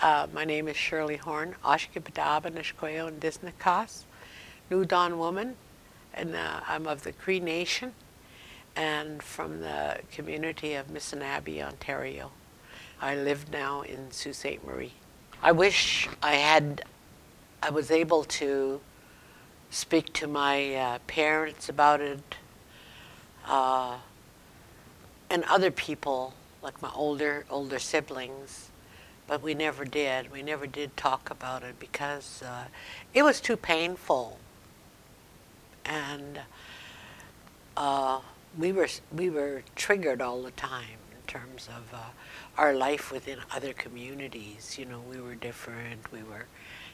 My name is Shirley Horn, Ashkabadaba Nishkoyo and Disnakas, New Dawn woman, and I'm of the Cree Nation and from the community of Missinabie, Ontario. I live now in Sault Ste. Marie. I wish I was able to speak to my parents about it and other people, like my older siblings, but we never did. We never did talk about it because it was too painful, and we were triggered all the time in terms of our life within other communities. You know, we were different. We were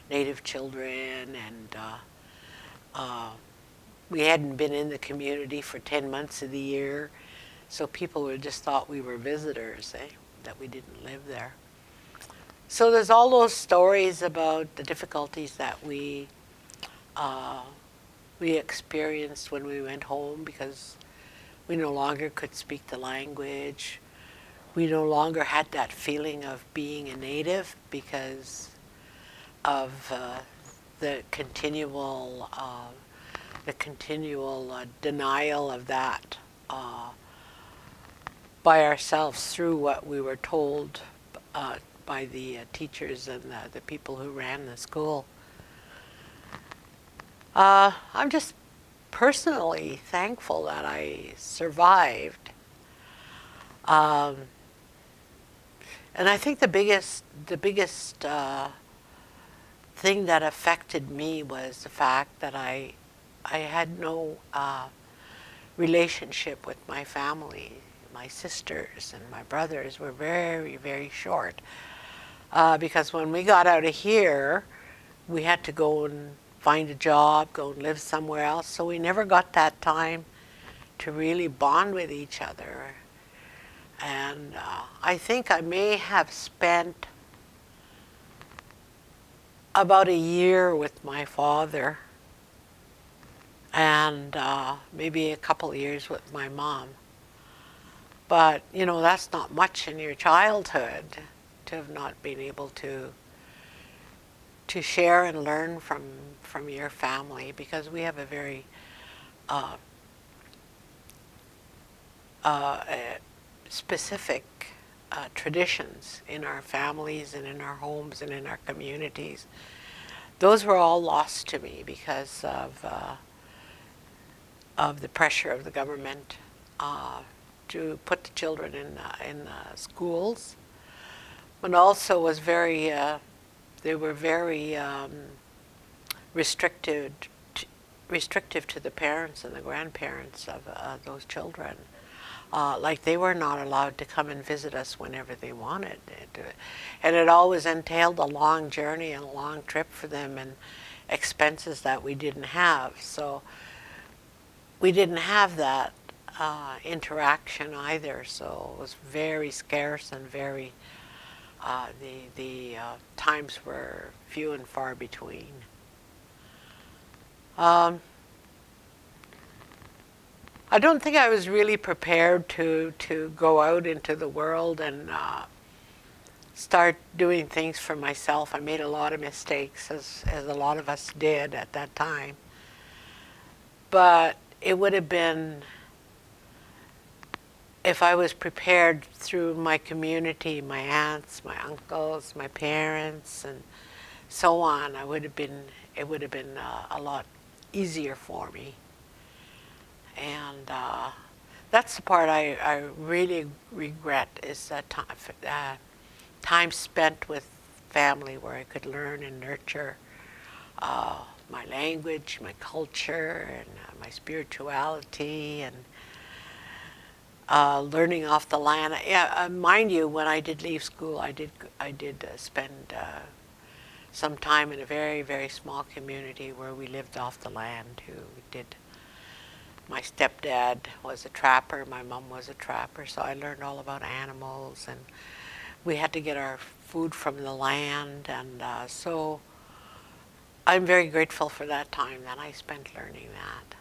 Native children, and we hadn't been in the community for 10 months of the year, so people would just thought we were visitors, that we didn't live there. So there's all those stories about the difficulties that we experienced when we went home because we no longer could speak the language. We no longer had that feeling of being a native because of the continual denial of that by ourselves through what we were told by the teachers and the people who ran the school. I'm just personally thankful that I survived. And I think the biggest thing that affected me was the fact that I had no relationship with my family. My sisters and my brothers were very, very short. Because when we got out of here, we had to go and find a job, go and live somewhere else. So we never got that time to really bond with each other. And I think I may have spent about a year with my father and maybe a couple of years with my mom. But, you know, that's not much in your childhood to have not been able to share and learn from your family, because we have a very specific traditions in our families and in our homes and in our communities. Those were all lost to me because of the pressure of the government to put the children in schools, but also was very they were very restrictive to the parents and the grandparents of those children. Like they were not allowed to come and visit us whenever they wanted. And it always entailed a long journey and a long trip for them and expenses that we didn't have. So we didn't have that interaction either. So it was very scarce and very, the times were few and far between. I don't think I was really prepared to go out into the world and start doing things for myself. I made a lot of mistakes, as a lot of us did at that time. But it would have been, if I was prepared through my community, my aunts, my uncles, my parents, and so on, it would have been a lot easier for me. And that's the part I really regret, is that time spent with family where I could learn and nurture my language, my culture, and my spirituality, and learning off the land. Yeah, mind you, when I did leave school, I did spend some time in a very, very small community where we lived off the land. My stepdad was a trapper, my mom was a trapper, so I learned all about animals, and we had to get our food from the land, and so I'm very grateful for that time that I spent learning that.